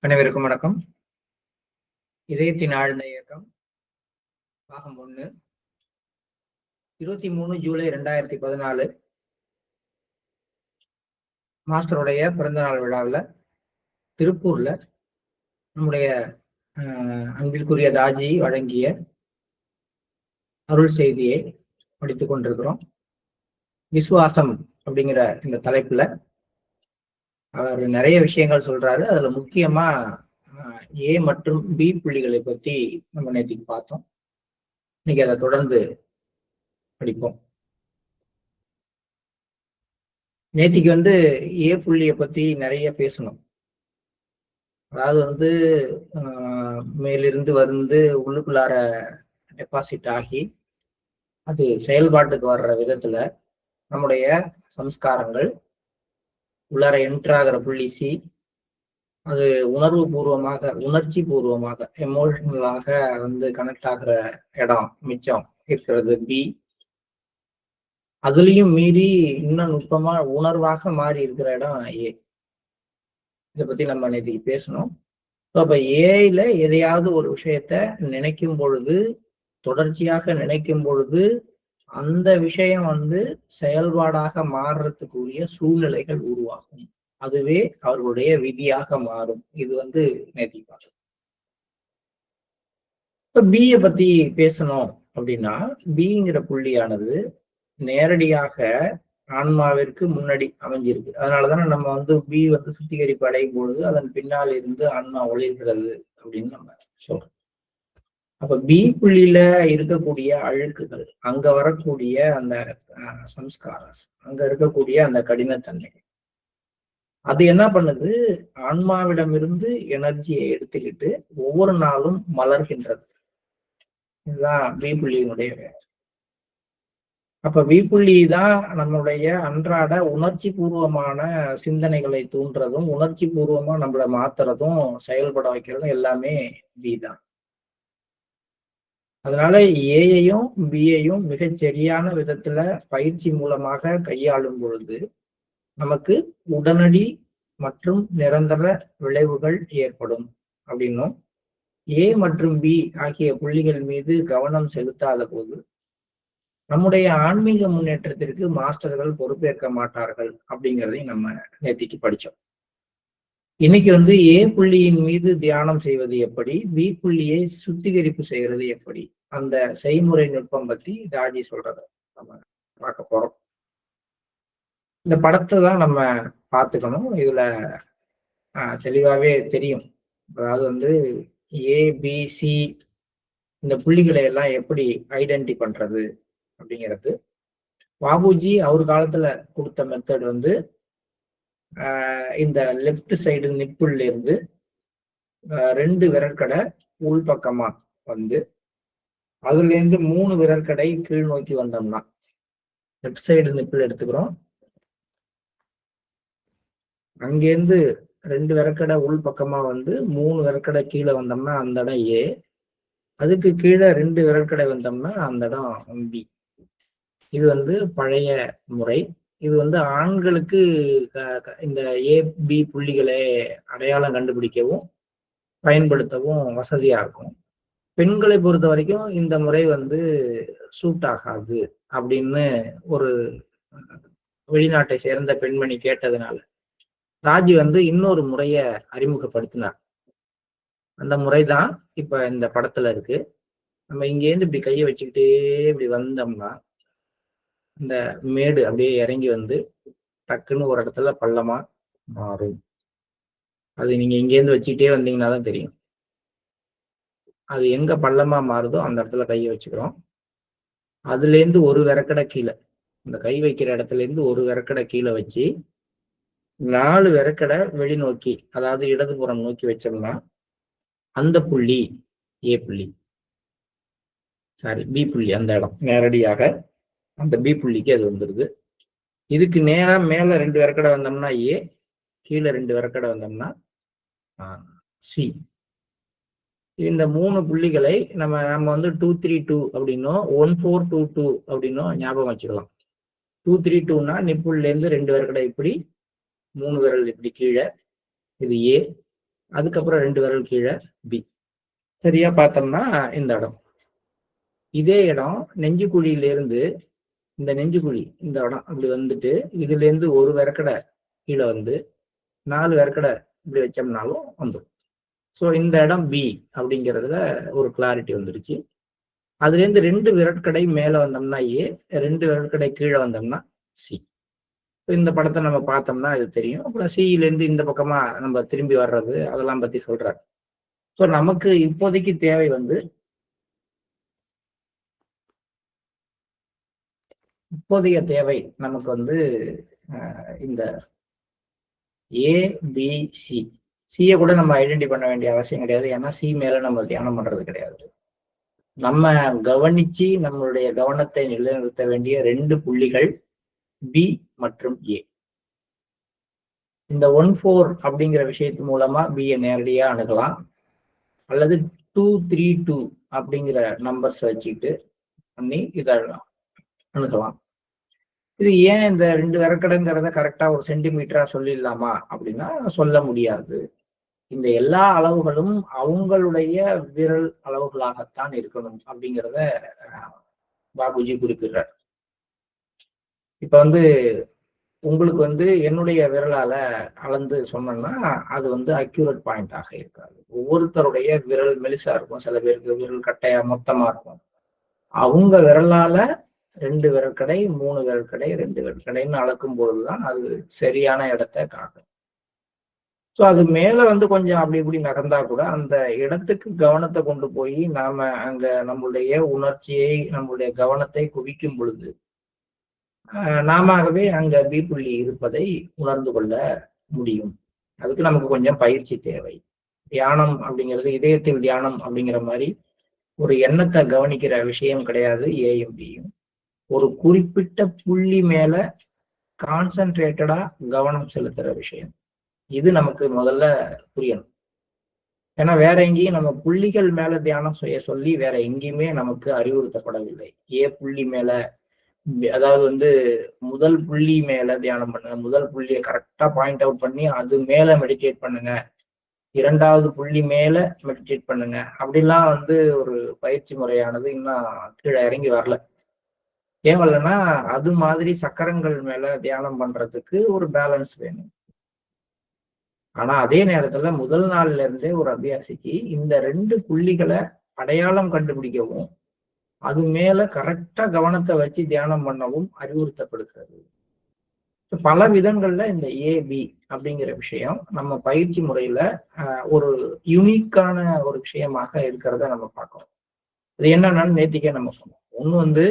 அனைவருக்கும் வணக்கம். இதயத்தின் ஆழ்ந்த இயக்கம் பாகம் 1 23 ஜூலை 2014 மாஸ்டருடைய பிறந்தநாள் விழாவில் திருப்பூர்ல நம்முடைய அன்பிற்குரிய தாஜி வழங்கிய அருள் செய்தியை படித்துக் கொண்டிருக்கிறோம். விசுவாசம் அப்படிங்கிற இந்த தலைப்புல அவர் நிறைய விஷயங்கள் சொல்றாரு. அதுல முக்கியமா ஏ மற்றும் பி புள்ளிகளை பத்தி நம்ம நேற்றுக்கு பார்த்தோம். இன்னைக்கு அதை தொடர்ந்து படிப்போம். நேற்றுக்கு ஏ புள்ளியை பத்தி நிறைய பேசணும். அதாவது மேலிருந்து உள்ளுக்குள்ளார டெபாசிட் ஆகி அது செயல்பாட்டுக்கு வர்ற விதத்துல நம்முடைய சம்ஸ்காரங்கள் உள்ளார என்ட்ராகிற புள்ளி சி, அது உணர்ச்சி பூர்வமாக எமோஷனலாக கனெக்ட் ஆகிற இடம் மிச்சம் இருக்கிறது பி. அதுலயும் மீறி இன்னும் நுட்பமா உணர்வாக மாறி இருக்கிற இடம் ஏ. இதை பத்தி நம்ம நேற்றுக்கு பேசணும். அப்ப ஏல எதையாவது ஒரு விஷயத்த நினைக்கும் பொழுது, தொடர்ச்சியாக நினைக்கும் பொழுது அந்த விஷயம் செயல்பாடாக மாறுறதுக்குரிய சூழ்நிலைகள் உருவாகும். அதுவே அவர்களுடைய விதியாக மாறும். இது நேத்தி பார்த்தோம். இப்ப பியை பத்தி பேசணும் அப்படின்னா, பிங்கிற புள்ளியானது நேரடியாக ஆன்மாவிற்கு முன்னாடி அமைஞ்சிருக்கு. அதனாலதானே நம்ம பி சுத்திகரிப்பு அடையும் பொழுது அதன் பின்னால் இருந்து ஆன்மா ஒளிர்கிறது அப்படின்னு நம்ம சொல்றோம். அப்ப பி புள்ளியில இருக்கக்கூடிய அழுக்குகள், அங்க வரக்கூடிய அந்த சம்ஸ்காரம், அங்க இருக்கக்கூடிய அந்த கடினத்தன்மைகள், அது என்ன பண்ணுது? ஆன்மாவிடமிருந்து எனர்ஜியை எடுத்துக்கிட்டு ஒவ்வொரு நாளும் மலர்கின்றது. இதுதான் பி புள்ளியினுடைய வேலை. அப்ப பி புள்ளி தான் நம்மளுடைய அன்றாட உணர்ச்சி பூர்வமான சிந்தனைகளை தூண்டுறதும், உணர்ச்சி பூர்வமா நம்மளை மாத்துறதும், செயல்பட வைக்கிறதும் எல்லாமே பி தான். அதனால ஏயையும் பியையும் மிகச் சரியான விதத்துல பயிற்சி மூலமாக கையாளும் பொழுது நமக்கு உடனடி மற்றும் நிரந்தர விளைவுகள் ஏற்படும் அப்படின்னும், ஏ மற்றும் பி ஆகிய புள்ளிகள் மீது கவனம் செலுத்தாத போது நம்முடைய ஆன்மீக முன்னேற்றத்திற்கு மாஸ்டர்கள் பொறுப்பேற்க மாட்டார்கள் அப்படிங்கிறதையும் நம்ம நேத்திக்கு படிச்சோம். இன்னைக்கு ஏ புள்ளியின் மீது தியானம் செய்வது எப்படி, பி புள்ளியை சுத்திகரிப்பு செய்யறது எப்படி, அந்த செய்முறை நுட்பம் பத்தி தாஜி சொல்றத நம்ம பார்க்க போறோம். இந்த படத்தை தான் நம்ம பார்த்துக்கணும். இதுல தெளிவாவே தெரியும். அதாவது ஏபிசி இந்த புள்ளிகளை எல்லாம் எப்படி ஐடென்டி பண்றது அப்படிங்கிறது. பாபுஜி அவர் காலத்துல கொடுத்த மெத்தட் இந்த லெப்ட் சைடு நிப்புள்ல இருந்து 2 விரற்கடை உள்பக்கமா அதுல இருந்து 3 விரற்கடை கீழ் நோக்கி வந்தோம்னா, லெப்ட் சைடு நிப்பிள் எடுத்துக்கிறோம். அங்கேருந்து 2 விரற்கடை உள் பக்கமா 3 விரற்கடை கீழே வந்தோம்னா அந்த இடம் ஏ. அதுக்கு கீழே 2 விரற்கடை வந்தோம்னா அந்த இடம் பி. இது பழைய முறை. இது ஆண்களுக்கு இந்த ஏ பி புள்ளிகளை அடையாளம் கண்டுபிடிக்கவும் பயன்படுத்தவும் வசதியா இருக்கும். பெண்களை பொறுத்த வரைக்கும் இந்த முறை சூட் ஆகாது அப்படின்னு ஒரு வெளிநாட்டை சேர்ந்த பெண்மணி கேட்டதுனால ராஜி இன்னொரு முறைய அறிமுகப்படுத்தினார். அந்த முறைதான் இப்ப இந்த படத்துல இருக்கு. நம்ம இங்கேருந்து இப்படி கையை வச்சுக்கிட்டே இப்படி வந்தோம்னா இந்த மேடு அப்படியே இறங்கி டக்குன்னு ஒரு இடத்துல பள்ளமா மாறும். அது நீங்க இங்கேருந்து வச்சுக்கிட்டே வந்தீங்கன்னா தான் தெரியும். அது எங்க பள்ளமா மாறுதோ அந்த இடத்துல கையை வச்சுக்கிறோம். அதுல இருந்து ஒரு விரக்கடை கீழே, இந்த கை வைக்கிற இடத்துல இருந்து ஒரு விரக்கடை கீழே வச்சு 4 விரக்கடை வெளிநோக்கி, அதாவது இடதுபுறம் நோக்கி வச்சோம்னா அந்த புள்ளி ஏ புள்ளி, பி புள்ளி. அந்த இடம் நேரடியாக அந்த பி புள்ளிக்கு அது வந்துருது. இதுக்கு நேரா மேல 2 விரக்கடை வந்தோம்னா ஏ, கீழே 2 விரக்கடை வந்தோம்னா சி. இந்த 3 புள்ளிகளை நம்ம 232 அப்படின்னும் 1422 அப்படின்னும் ஞாபகம் வச்சுக்கலாம். 232னா நிப்புள்ல இருந்து 2 விரக்கடை இப்படி, 3 விரல் இப்படி கீழே, இது ஏ. அதுக்கப்புறம் 2 விரல் கீழே பி. சரியா பார்த்தோம்னா இந்த இடம். இதே இடம் நெஞ்சுக்குழியிலிருந்து இந்த நெஞ்சுக்குழி இந்த இடம் அப்படி வந்துட்டு இதுல இருந்து ஒரு விரக்கடை கீழே வந்து 4 விரக்கடை இப்படி வச்சோம்னாலும் வந்துடும். ஸோ இந்த இடம் பி அப்படிங்கிறதுல ஒரு கிளாரிட்டி வந்துருச்சு. அதுல இருந்து 2 விரற்கடை மேல வந்தோம்னா ஏ, 2 விரற்கடை கீழே வந்தோம்னா சி. இந்த படத்தை நம்ம பார்த்தோம்னா இது தெரியும். அப்புறம் சியில இருந்து இந்த பக்கமா நம்ம திரும்பி வர்றது அதெல்லாம் பத்தி சொல்றாரு. ஸோ நமக்கு இப்போதைக்கு தேவை வந்து இப்போதைய தேவை நமக்கு வந்து இந்த ஏபிசி. சியை கூட நம்ம ஐடென்டி பண்ண வேண்டிய அவசியம் கிடையாது. ஏன்னா சி மேல நம்ம தியானம் பண்றது கிடையாது. நம்ம கவனிச்சு நம்மளுடைய கவனத்தை நிலைநிறுத்த வேண்டிய 2 புள்ளிகள் பி மற்றும் ஏ. இந்த 1-4 அப்படிங்கிற விஷயத்து மூலமா பியை நேரடியா அணுகலாம், அல்லது 2-3-2 அப்படிங்கிற நம்பர்ஸ் வச்சுக்கிட்டு பண்ணி இதை அணுகலாம். இது ஏன் இந்த 2 விரக்கடைங்கிறத கரெக்டா ஒரு சென்டிமீட்டரா சொல்லிடலாமா அப்படின்னா சொல்ல முடியாது. இந்த எல்லா அளவுகளும் அவங்களுடைய விரல் அளவுகளாகத்தான் இருக்கணும் அப்படிங்கிறத பாபுஜி குறிப்பிடுறார். இப்ப வந்து உங்களுக்கு வந்து என்னுடைய விரலால அளந்து சொன்னோம்னா அது வந்து அக்யூரேட் பாயிண்டாக இருக்காது. ஒவ்வொருத்தருடைய விரல் மெலிசா இருக்கும், சில பேருக்கு விரல் கட்டையா மொத்தமா இருக்கும். அவங்க விரலால 2 விரற்கடை 3 விரற்கடை 2 விரற்கடைன்னு அளக்கும் பொழுதுதான் அது சரியான இடத்தை காட்டும். ஸோ அது மேல வந்து கொஞ்சம் அப்படி இப்படி நகர்ந்தா கூட அந்த இடத்துக்கு கவனத்தை கொண்டு போய் நாம அங்க நம்மளுடைய உணர்ச்சியை நம்மளுடைய கவனத்தை குவிக்கும் பொழுது நாமவே அங்க பி புள்ளி இருப்பதை உணர்ந்து கொள்ள முடியும். அதுக்கு நமக்கு கொஞ்சம் பயிற்சி தேவை. தியானம் அப்படிங்கிறது இதயத்தில் தியானம் அப்படிங்கிற மாதிரி ஒரு எண்ணத்தை கவனிக்கிற விஷயம் கிடையாது. ஏயும் பியும் ஒரு குறிப்பிட்ட புள்ளி மேல கான்சென்ட்ரேட்டடா கவனம் செலுத்துற விஷயம். இது நமக்கு முதல்ல புரியணும். ஏன்னா வேற எங்கேயும் நம்ம புள்ளிகள் மேல தியானம் செய்ய சொல்லி வேற எங்கேயுமே நமக்கு அறிவுறுத்தப்படவில்லை. ஏ புள்ளி மேல, அதாவது வந்து முதல் புள்ளி மேல தியானம் பண்ணுங்க, முதல் புள்ளியை கரெக்டா பாயிண்ட் அவுட் பண்ணி அது மேல மெடிடேட் பண்ணுங்க, 2வது புள்ளி மேல மெடிடேட் பண்ணுங்க அப்படிலாம் வந்து ஒரு பயிற்சி முறையானது இன்னும் கீழே இறங்கி வரல. ஏன் வரலன்னா அது மாதிரி சக்கரங்கள் மேல தியானம் பண்றதுக்கு ஒரு பேலன்ஸ் வேணும். ஆனா அதே நேரத்துல முதல் நாள்ல இருந்தே ஒரு அபியாசிக்கு இந்த 2 புள்ளிகளை அடையாளம் கண்டுபிடிக்கவும் அது மேல கரெக்டா கவனத்தை வச்சு தியானம் பண்ணவும் அறிவுறுத்தப்படுகிறது. பல விதங்கள்ல இந்த ஏபி அப்படிங்கிற விஷயம் நம்ம பயிற்சி முறையில ஒரு யூனிக்கான ஒரு விஷயமாக இருக்கிறத நம்ம பார்க்கணும். அது என்னன்னு நேத்திக்கே நம்ம சொன்னோம். ஒண்ணு வந்து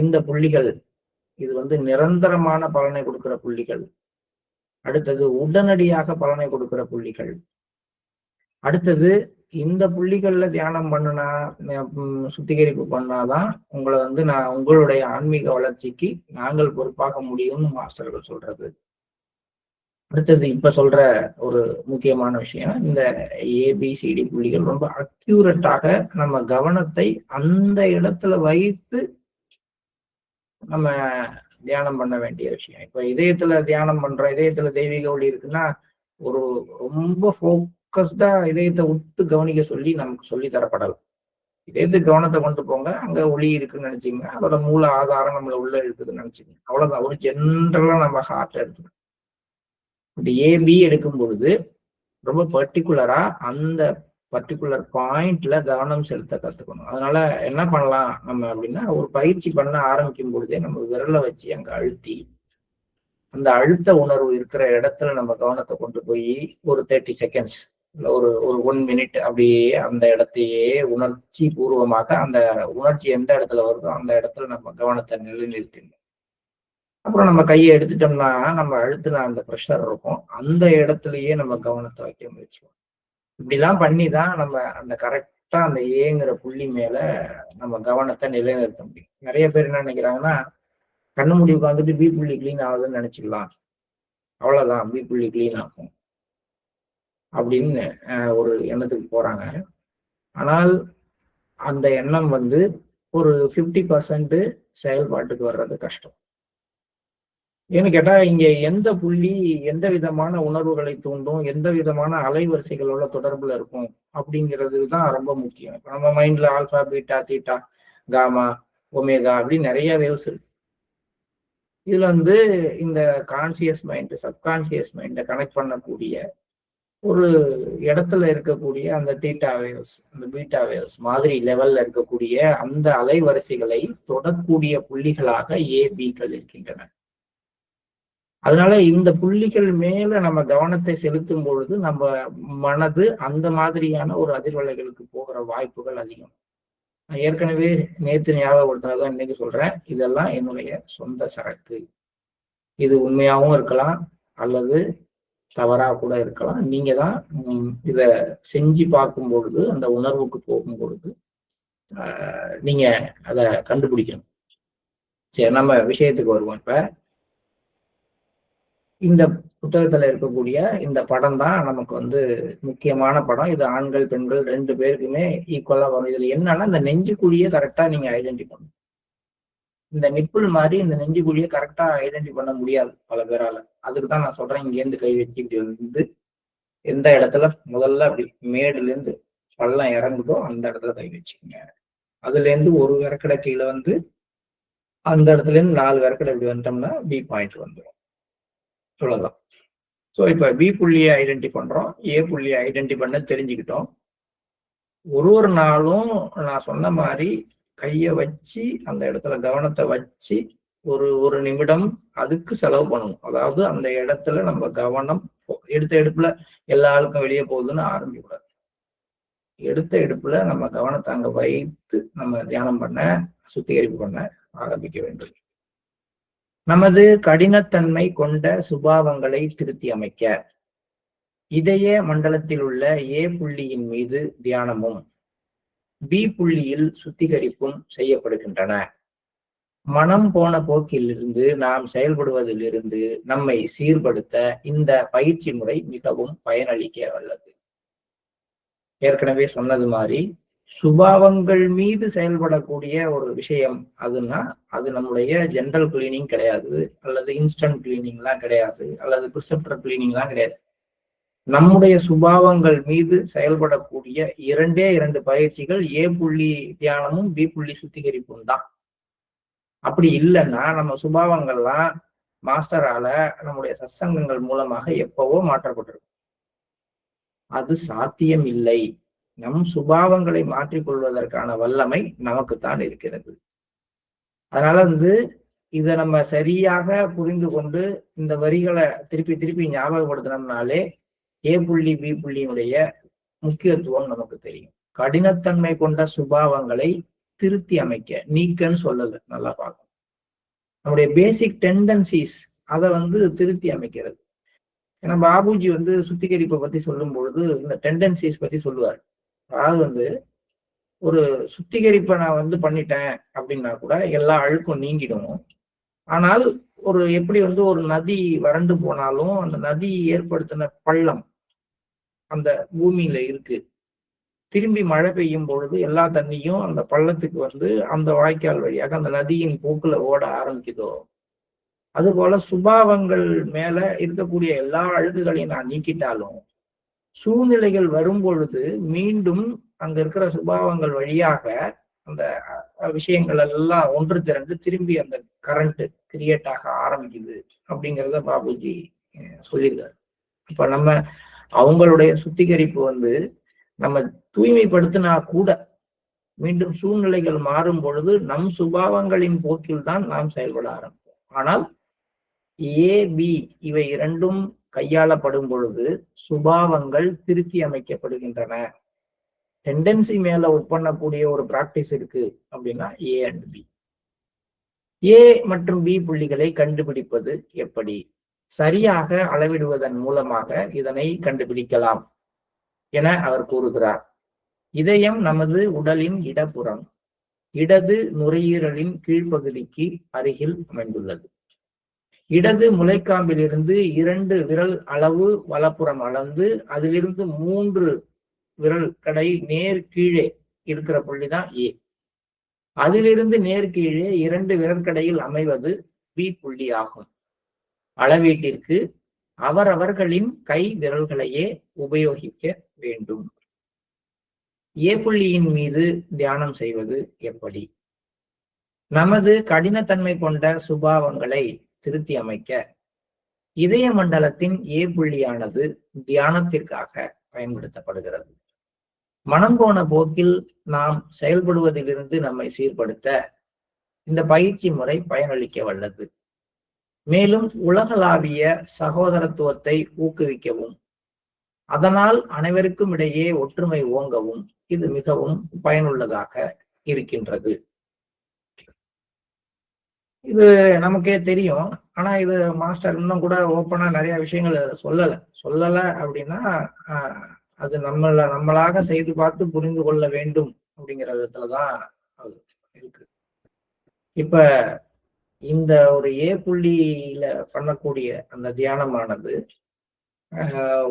இந்த புள்ளிகள் இது வந்து நிரந்தரமான பலனை கொடுக்கிற புள்ளிகள். அடுத்தது உடனடியாக பலனை கொடுக்கிற புள்ளிகள். அடுத்தது இந்த புள்ளிகள்ல தியானம் பண்ணுனா சுத்திகரிப்பு பண்ணாதான் உங்களை வந்து உங்களுடைய ஆன்மீக வளர்ச்சிக்கு நாங்கள் பொறுப்பாக முடியும்னு மாஸ்டர்கள் சொல்றது. அடுத்தது இப்ப சொல்ற ஒரு முக்கியமான விஷயம், இந்த ஏபிசிடி புள்ளிகள் ரொம்ப அக்யூரேட்டாக நம்ம கவனத்தை அந்த இடத்துல வைத்து நம்ம தியானம் பண்ண வேண்டிய விஷயம். இப்ப இதயத்துல தியானம் பண்றோம், இதயத்துல தெய்வீக ஒளி இருக்குன்னா ஒரு ரொம்ப ஃபோக்கஸ்டா இதயத்தை விட்டு கவனிக்க சொல்லி நமக்கு சொல்லி தரப்படலாம். இதயத்துக்கு கவனத்தை கொண்டு போங்க, அங்க ஒளி இருக்குன்னு நினைச்சுங்க, அதோட மூல ஆதாரம் நம்மள உள்ள இருக்குதுன்னு நினைச்சுங்க, அவ்வளவுதான். ஒரு ஜென்ரலா நம்ம ஹார்ட் எடுத்துக்கணும். இப்படி ஏபி எடுக்கும் பொழுது ரொம்ப பர்டிகுலரா அந்த பர்டிகுலர் பாயிண்ட்ல கவனம் செலுத்த கத்துக்கணும். அதனால என்ன பண்ணலாம் நம்ம அப்படின்னா, ஒரு பயிற்சி பண்ண ஆரம்பிக்கும் பொழுதே நம்ம விரலை வச்சு அங்க அழுத்தி அந்த அழுத்த உணர்வு இருக்கிற இடத்துல நம்ம கவனத்தை கொண்டு போய் ஒரு 30 செகண்ட்ஸ் இல்ல ஒரு 1 மினிட் அப்படியே அந்த இடத்தையே உணர்ச்சி பூர்வமாக அந்த உணர்ச்சி எந்த இடத்துல வருதோ அந்த இடத்துல நம்ம கவனத்தை நிலைநிறுத்திடணும். அப்புறம் நம்ம கையை எடுத்துட்டோம்னா நம்ம அழுத்தின அந்த ப்ரெஷர் இருக்கும், அந்த இடத்துலயே நம்ம கவனத்தை வைக்க முயற்சிவோம். இப்படிலாம் பண்ணி தான் நம்ம அந்த கரெக்டா அந்த ஏங்கிற புள்ளி மேல நம்ம கவனத்தை நிலைநிறுத்த முடியும். நிறைய பேர் என்ன நினைக்கிறாங்கன்னா, கண்ணு மூடி உட்காந்துட்டு பி புள்ளி கிளீன் ஆகுதுன்னு நினைச்சுக்கலாம், அவ்வளவுதான் பி புள்ளி கிளீன் ஆகும் அப்படின்னு ஒரு எண்ணத்துக்கு போறாங்க. ஆனால் அந்த எண்ணம் வந்து ஒரு 50% செயல்பாட்டுக்கு வர்றது கஷ்டம். ஏன்னு கேட்டா இங்க எந்த புள்ளி எந்த விதமான உணர்வுகளை தூண்டும், எந்த விதமான அலைவரிசைகளோட தொடர்புல இருக்கும் அப்படிங்கிறது தான் ரொம்ப முக்கியம். இப்ப நம்ம மைண்ட்ல alpha, beta, theta, gamma, omega அப்படின்னு நிறைய வேவ்ஸ் இருக்கு. இதுல வந்து இந்த கான்சியஸ் மைண்ட் சப்கான்சியஸ் மைண்டை கனெக்ட் பண்ணக்கூடிய ஒரு இடத்துல இருக்கக்கூடிய அந்த தீட்டா வேவ்ஸ், அந்த பீட்டா வேவ்ஸ் மாதிரி லெவல்ல இருக்கக்கூடிய அந்த அலைவரிசைகளை தொடக்கூடிய புள்ளிகளாக ஏபிக்கள் இருக்கின்றன. அதனால இந்த புள்ளிகள் மேல நம்ம கவனத்தை செலுத்தும் பொழுது நம்ம மனது அந்த மாதிரியான ஒரு அதிர்வலைகளுக்கு போகிற வாய்ப்புகள் அதிகம். நான் ஏற்கனவே நேத்து ஞாபகப்படுத்தினதான் இன்னைக்கு சொல்றேன். இதெல்லாம் என்னுடைய சொந்த சரக்கு. இது உண்மையாகவும் இருக்கலாம் அல்லது தவறா கூட இருக்கலாம். நீங்க தான் இத செஞ்சு பார்க்கும் பொழுது, அந்த உணர்வுக்கு போகும் பொழுது நீங்க அத கண்டுபிடிக்கணும். சரி, நம்ம விஷயத்துக்கு வருவோம். இப்ப இந்த புத்தகத்துல இருக்கக்கூடிய இந்த படம் தான் நமக்கு வந்து முக்கியமான படம். இது ஆண்கள் பெண்கள் 2 பேருக்குமே ஈக்குவலா வரும். இதுல என்னன்னா இந்த நெஞ்சுக்குழியை கரெக்டா நீங்க ஐடென்டி பண்ணணும். இந்த நிப்பிள் மாதிரி இந்த நெஞ்சுக்குழியை கரெக்டா ஐடென்டி பண்ண முடியாது பல பேரால. அதுக்கு தான் நான் சொல்றேன், இங்க இருந்து கை வச்சு இப்படி வந்து எந்த இடத்துல முதல்ல அப்படி மேடுல இருந்து பள்ளம் இறங்குதோ அந்த இடத்துல கை வச்சுக்கோங்க. அதுல இருந்து ஒரு விரக்கடை கீழே வந்து அந்த இடத்துல இருந்து 4 விரக்கடை இப்படி வந்துட்டோம்னா பி பாயிண்ட் வந்துடும். இவ்வளவுதான். ஸோ இப்ப பி புள்ளியை ஐடென்டி பண்றோம், ஏ புள்ளியை ஐடென்டி பண்ண தெரிஞ்சுக்கிட்டோம். ஒரு நாளும் நான் சொன்ன மாதிரி கைய வச்சு அந்த இடத்துல கவனத்தை வச்சு ஒரு நிமிடம் அதுக்கு செலவு பண்ணணும். அதாவது அந்த இடத்துல நம்ம கவனம் எடுத்த எடுப்புல எல்லா ஆளுக்கும் வெளியே போகுதுன்னு ஆரம்பிக்க கூடாது. எடுத்த எடுப்புல நம்ம கவனத்தை அங்க வைத்து நம்ம தியானம் பண்ண, சுத்திகரிப்பு பண்ண ஆரம்பிக்க வேண்டும். நமது கடினத்தன்மை கொண்ட சுபாவங்களை திருத்தி அமைக்க இதய மண்டலத்தில் உள்ள ஏ புள்ளியின் மீது தியானமும் பி புள்ளியில் சுத்திகரிப்பும் செய்யப்படுகின்றன. மனம் போன போக்கிலிருந்து நாம் செயல்படுவதிலிருந்து நம்மை சீர்படுத்த இந்த பயிற்சி முறை மிகவும் பயனளிக்க வல்லது. ஏற்கனவே சொன்னது மாதிரி சுபாவங்கள் மீது செயல்படக்கூடிய ஒரு விஷயம் அதுன்னா அது நம்முடைய ஜென்ரல் கிளீனிங் கிடையாது, அல்லது இன்ஸ்டன்ட் கிளீனிங்லாம் கிடையாது, அல்லது பிரிசெப்டர் கிளீனிங்லாம் கிடையாது. நம்முடைய சுபாவங்கள் மீது செயல்படக்கூடிய 2 பயிற்சிகள் ஏ புள்ளி தியானமும் பி புள்ளி சுத்திகரிப்பும் தான். அப்படி இல்லைன்னா நம்ம சுபாவங்கள்லாம் மாஸ்டரால நம்முடைய சத்சங்கங்கள் மூலமாக எப்பவோ மாற்றப்பட்டிருக்கும். அது சாத்தியம் இல்லை. நம் சுபாவங்களை மாற்றிக்கொள்வதற்கான வல்லமை நமக்குத்தான் இருக்கிறது. அதனால வந்து இதை நம்ம சரியாக புரிந்து கொண்டு இந்த வரிகளை திருப்பி திருப்பி ஞாபகப்படுத்தினோம்னாலே ஏ புள்ளி பி புள்ளியினுடைய முக்கியத்துவம் நமக்கு தெரியும். கடினத்தன்மை கொண்ட சுபாவங்களை திருத்தி அமைக்க, நீக்கன்னு சொல்லல, நல்லா பார்க்கணும். நம்முடைய பேசிக் டெண்டன்சிஸ் அதை வந்து திருத்தி அமைக்கிறது. ஏன்னா பாபுஜி வந்து சுத்திகரிப்பை பத்தி சொல்லும் பொழுது இந்த டெண்டன்சிஸ் பத்தி சொல்லுவார். அதாவது வந்து ஒரு சுத்திகரிப்பை நான் வந்து பண்ணிட்டேன் அப்படின்னா கூட எல்லா அழுக்கும் நீங்கிடும். ஆனால் ஒரு எப்படி வந்து ஒரு நதி வறண்டு போனாலும் அந்த நதி ஏற்படுத்தின பள்ளம் அந்த பூமியில இருக்கு. திரும்பி மழை பெய்யும் பொழுது எல்லா தண்ணியும் அந்த பள்ளத்துக்கு வந்து அந்த வாய்க்கால் வழியாக அந்த நதியின் போக்குல ஓட ஆரம்பிக்குதோ, அது போல சுபாவங்கள் மேல இருக்கக்கூடிய எல்லா அழுக்குகளையும் நான் நீக்கிட்டாலும் சூழ்நிலைகள் வரும் பொழுது மீண்டும் அங்க இருக்கிற சுபாவங்கள் வழியாக அந்த விஷயங்கள் எல்லாம் ஒன்று திரண்டு திரும்பி அந்த கரண்ட் கிரியேட் ஆக ஆரம்பிக்குது அப்படிங்கிறத பாபுஜி சொல்லியிருக்காரு. இப்ப நம்ம அவங்களுடைய சுத்திகரிப்பு வந்து நம்ம தூய்மைப்படுத்தினா கூட மீண்டும் சூழ்நிலைகள் மாறும் பொழுது நம் சுபாவங்களின் போக்கில் தான் நாம் செயல்பட ஆரம்பிப்போம். ஆனால் ஏ பி இவை 2ம் கையாளப்படும் பொழுது சுபாவங்கள் திருத்தி அமைக்கப்படுகின்றன. டெண்டன்சி மேல ஒர்க் பண்ணக்கூடிய ஒரு பிராக்டிஸ் இருக்கு அப்படின்னா ஏ அண்ட் பி. ஏ மற்றும் பி புள்ளிகளை கண்டுபிடிப்பது எப்படி? சரியாக அளவிடுவதன் மூலமாக இதனை கண்டுபிடிக்கலாம் என அவர் கூறுகிறார். இதயம் நமது உடலின் இடப்புறம் இடது நுரையீரலின் கீழ்ப்பகுதிக்கு அருகில் அமைந்துள்ளது. இடது முளைக்காம்பிலிருந்து 2 விரல் அளவு வலப்புறம் அளந்து அதிலிருந்து 3 விரல் கடை நேர் கீழே இருக்கிற புள்ளிதான் ஏ. அதிலிருந்து நேர் கீழே 2 விரற்கடையில் அமைவது பி புள்ளி ஆகும். அளவீட்டிற்கு அவரவர்களின் கை விரல்களையே உபயோகிக்க வேண்டும். ஏ புள்ளியின் மீது தியானம் செய்வது எப்படி? நமது கடினத்தன்மை கொண்ட சுபாவங்களை திருத்தி அமைக்க இதய மண்டலத்தின் ஏ புள்ளியானது தியானத்திற்காக பயன்படுத்தப்படுகிறது. மனம் போன போக்கில் நாம் செயல்படுவதிலிருந்து நம்மை சீர்படுத்த இந்த பயிற்சி முறை பயனளிக்க வல்லது. மேலும் உலகளாவிய சகோதரத்துவத்தை ஊக்குவிக்கவும் அதனால் அனைவருக்கும் இடையே ஒற்றுமை ஓங்கவும் இது மிகவும் பயனுள்ளதாக இருக்கின்றது. இது நமக்கே தெரியும். ஆனா இது மாஸ்டர் இன்னும் கூட ஓப்பனா நிறைய விஷயங்கள் சொல்லல அப்படின்னா அது நம்மளாக செய்து பார்த்து புரிந்து கொள்ள வேண்டும் அப்படிங்கிற விதத்துலதான் அது இருக்கு. இப்ப இந்த ஒரு ஏ புள்ளியில பண்ணக்கூடிய அந்த தியானமானது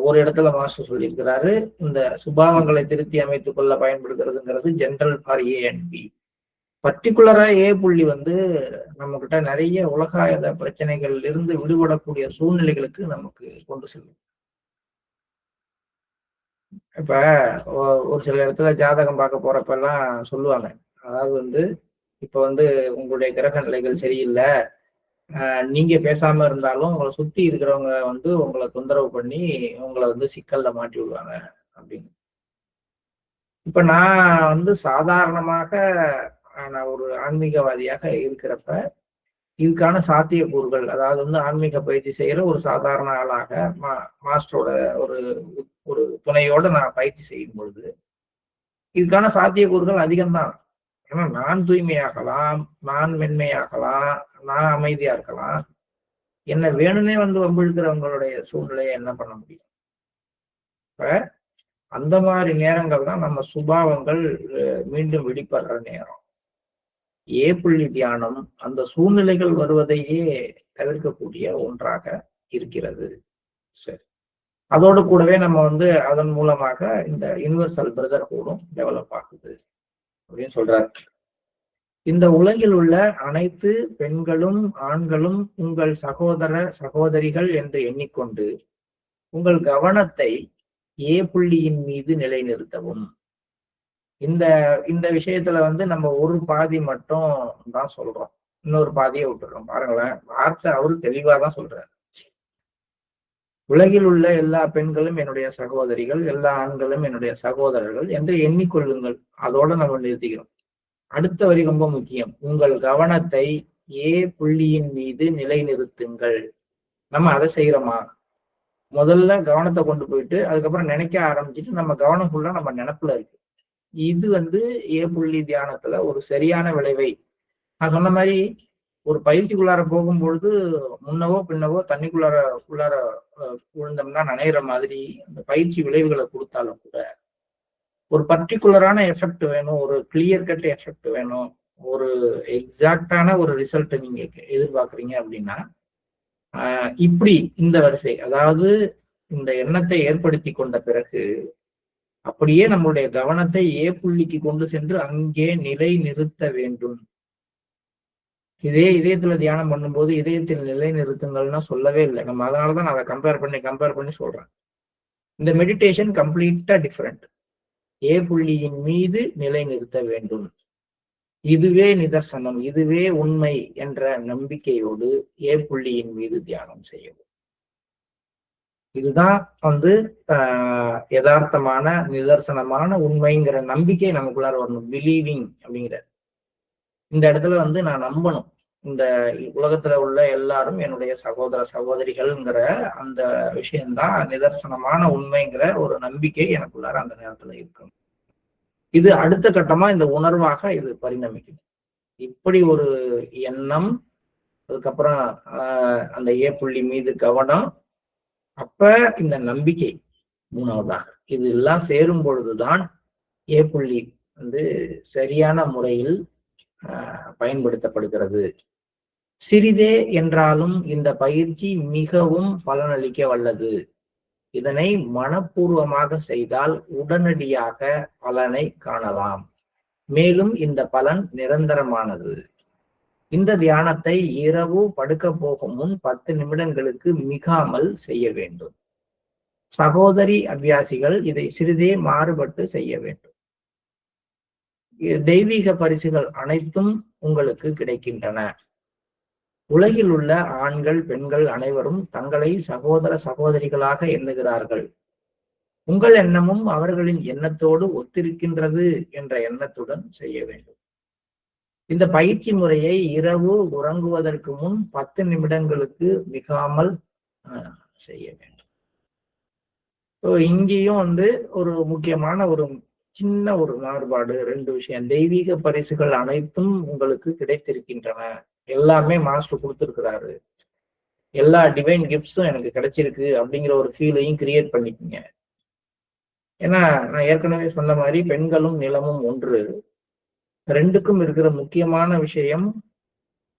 ஒரு இடத்துல மாஸ்டர் சொல்லியிருக்கிறாரு, இந்த சுபாவங்களை திருத்தி அமைத்துக் கொள்ள பயன்படுகிறதுங்கிறது general for A and B. பர்டிகுலரா ஏ புள்ளி நம்ம கிட்ட நிறைய உலகாயத பிரச்சனைகள் இருந்து விடுபடக்கூடிய சூழ்நிலைகளுக்கு நமக்கு கொண்டு செல்லும். இப்ப ஒரு சில இடத்துல ஜாதகம் பார்க்க போறப்ப எல்லாம் சொல்லுவாங்க, அதாவது இப்ப உங்களுடைய கிரக நிலைகள் சரியில்லை, நீங்க பேசாம இருந்தாலும் உங்களை சுத்தி இருக்கிறவங்க உங்களை தொந்தரவு பண்ணி உங்களை சிக்கல்ல மாட்டி விடுவாங்க அப்படின்னு. இப்ப நான் சாதாரணமாக நான் ஒரு ஆன்மீகவாதியாக இருக்கிறப்ப இதுக்கான சாத்தியக்கூறுகள், அதாவது ஆன்மீக பயிற்சி செய்யற ஒரு சாதாரண ஆளாக மாஸ்டரோட ஒரு ஒரு துணையோட நான் பயிற்சி செய்யும் பொழுது இதுக்கான சாத்தியக்கூறுகள் அதிகம்தான். ஏன்னா நான் தூய்மையாகலாம், நான் மென்மையாகலாம், நான் அமைதியா இருக்கலாம். என்ன வேணும்னே வம்பிழுக்கிறவங்களுடைய சூழ்நிலையை என்ன பண்ண முடியும்? இப்ப அந்த மாதிரி நேரங்கள் தான் நம்ம சுபாவங்கள் மீண்டும் வெளிப்படுற நேரம். ஏ புள்ளி தியானம் அந்த சூழ்நிலைகள் வருவதையே தவிர்க்கக்கூடிய ஒன்றாக இருக்கிறது. சரி, அதோடு கூடவே நம்ம அதன் மூலமாக இந்த யுனிவர்சல் பிரதர்ஹுடும் டெவலப் ஆகுது அப்படின்னு சொல்றாரு. இந்த உலகில் உள்ள அனைத்து பெண்களும் ஆண்களும் உங்கள் சகோதர சகோதரிகள் என்று எண்ணிக்கொண்டு உங்கள் கவனத்தை ஏ புள்ளியின் மீது நிலைநிறுத்தவும். இந்த விஷயத்துல நம்ம ஒரு பாதி மட்டும் தான் சொல்றோம், இன்னொரு பாதியை விட்டுறோம். பாருங்களேன், வார்த்தை அவரு தெளிவாதான் சொல்றாரு. உலகில் உள்ள எல்லா பெண்களும் என்னுடைய சகோதரிகள், எல்லா ஆண்களும் என்னுடைய சகோதரர்கள் என்று எண்ணிக்கொள்ளுங்கள். அதோட நம்ம நிறுத்திக்கிறோம். அடுத்த வரி ரொம்ப முக்கியம். உங்கள் கவனத்தை ஏ புள்ளியின் மீது நிலைநிறுத்துங்கள். நம்ம அதை செய்யறோமா? முதல்ல கவனத்தை கொண்டு போயிட்டு அதுக்கப்புறம் நினைக்க ஆரம்பிச்சுட்டு நம்ம கவனம் ஃபுல்லா நம்ம நினைப்புல இருக்கு. இது ஏ புள்ளி தியானத்துல ஒரு சரியான விளைவை, நான் சொன்ன மாதிரி ஒரு பயிற்சிக்குள்ளார போகும்பொழுது முன்னவோ பின்னவோ தண்ணிக்குள்ளார விழுந்தோம்னா நனைகிற மாதிரி அந்த பயிற்சி விளைவுகளை கொடுத்தாலும் கூட ஒரு பர்டிகுலரான எஃபெக்ட் வேணும், ஒரு கிளியர் கட் எஃபெக்ட் வேணும், ஒரு எக்ஸாக்டான ஒரு ரிசல்ட் நீங்க எதிர்பார்க்குறீங்க அப்படின்னா இப்படி இந்த வரிசை, அதாவது இந்த எண்ணத்தை ஏற்படுத்தி கொண்ட பிறகு அப்படியே நம்மளுடைய கவனத்தை ஏ புள்ளிக்கு கொண்டு சென்று அங்கே நிலை நிறுத்த வேண்டும். இதயத்துல தியானம் பண்ணும்போது இதயத்தில் நிலை நிறுத்துங்கள்னா சொல்லவே இல்லை நம்ம. அதனாலதான் நான் அதை கம்பேர் பண்ணி சொல்றேன். இந்த மெடிடேஷன் கம்ப்ளீட்டா டிஃப்ரெண்ட். ஏ புள்ளியின் மீது நிலை நிறுத்த வேண்டும். இதுவே நிதர்சனம், இதுவே உண்மை என்ற நம்பிக்கையோடு ஏ புள்ளியின் மீது தியானம் செய்யவும். இதுதான் யதார்த்தமான நிதர்சனமான உண்மைங்கிற நம்பிக்கை நமக்குள்ளார வரணும். பிலீவிங் அப்படிங்கிற இந்த இடத்துல நான் நம்பணும், இந்த உலகத்துல உள்ள எல்லாரும் என்னுடைய சகோதர சகோதரிகள்ங்கிற அந்த விஷயம்தான் நிதர்சனமான உண்மைங்கிற ஒரு நம்பிக்கை எனக்குள்ளார அந்த நேரத்துல இருக்கணும். இது அடுத்த கட்டமா இந்த உணர்வாக இது பரிணமிக்கும். இப்படி ஒரு எண்ணம், அதுக்கப்புறம் அந்த ஏ புள்ளி மீது கவனம், அப்ப இந்த நம்பிக்கை மூணாவதாக, இது எல்லாம் சேரும் பொழுதுதான் ஏ புள்ளி சரியான முறையில் பயன்படுத்தப்படுகிறது. சிறிதே என்றாலும் இந்த பயிற்சி மிகவும் பலனளிக்க வல்லது. இதனை மனப்பூர்வமாக செய்தால் உடனடியாக பலனை காணலாம். மேலும் இந்த பலன் நிரந்தரமானது. இந்த தியானத்தை இரவு படுக்க போகும் முன் 10 நிமிடங்களுக்கு மிகாமல் செய்ய வேண்டும். சகோதரி அபியாசிகள் இதை சிறிதே மாறுபட்டு செய்ய வேண்டும். தெய்வீக பரிசுகள் அனைத்தும் உங்களுக்கு கிடைக்கின்றன. உலகில் உள்ள ஆண்கள் பெண்கள் அனைவரும் தங்களை சகோதர சகோதரிகளாக எண்ணுகிறார்கள். உங்கள் எண்ணமும் அவர்களின் எண்ணத்தோடு ஒத்திருக்கின்றது என்ற எண்ணத்துடன் செய்ய வேண்டும். இந்த பயிற்சி முறையை இரவு உறங்குவதற்கு முன் 10 நிமிடங்களுக்கு மிகாமல் செய்ய வேண்டும். இங்கேயும் ஒரு முக்கியமான ஒரு சின்ன ஒரு மாறுபாடு, 2 விஷயம். தெய்வீக பரிசுகள் அனைத்தும் உங்களுக்கு கிடைத்திருக்கின்றன. எல்லாமே மாஸ்டர் கொடுத்திருக்கிறாரு. எல்லா டிவைன் கிஃப்ட்ஸும் எனக்கு கிடைச்சிருக்கு அப்படிங்கிற ஒரு ஃபீலையும் கிரியேட் பண்ணிக்கோங்க. ஏன்னா நான் ஏற்கனவே சொன்ன மாதிரி பெண்களும் நிலமும் ஒன்று. 2க்கும் இருக்கிற முக்கியமான விஷயம்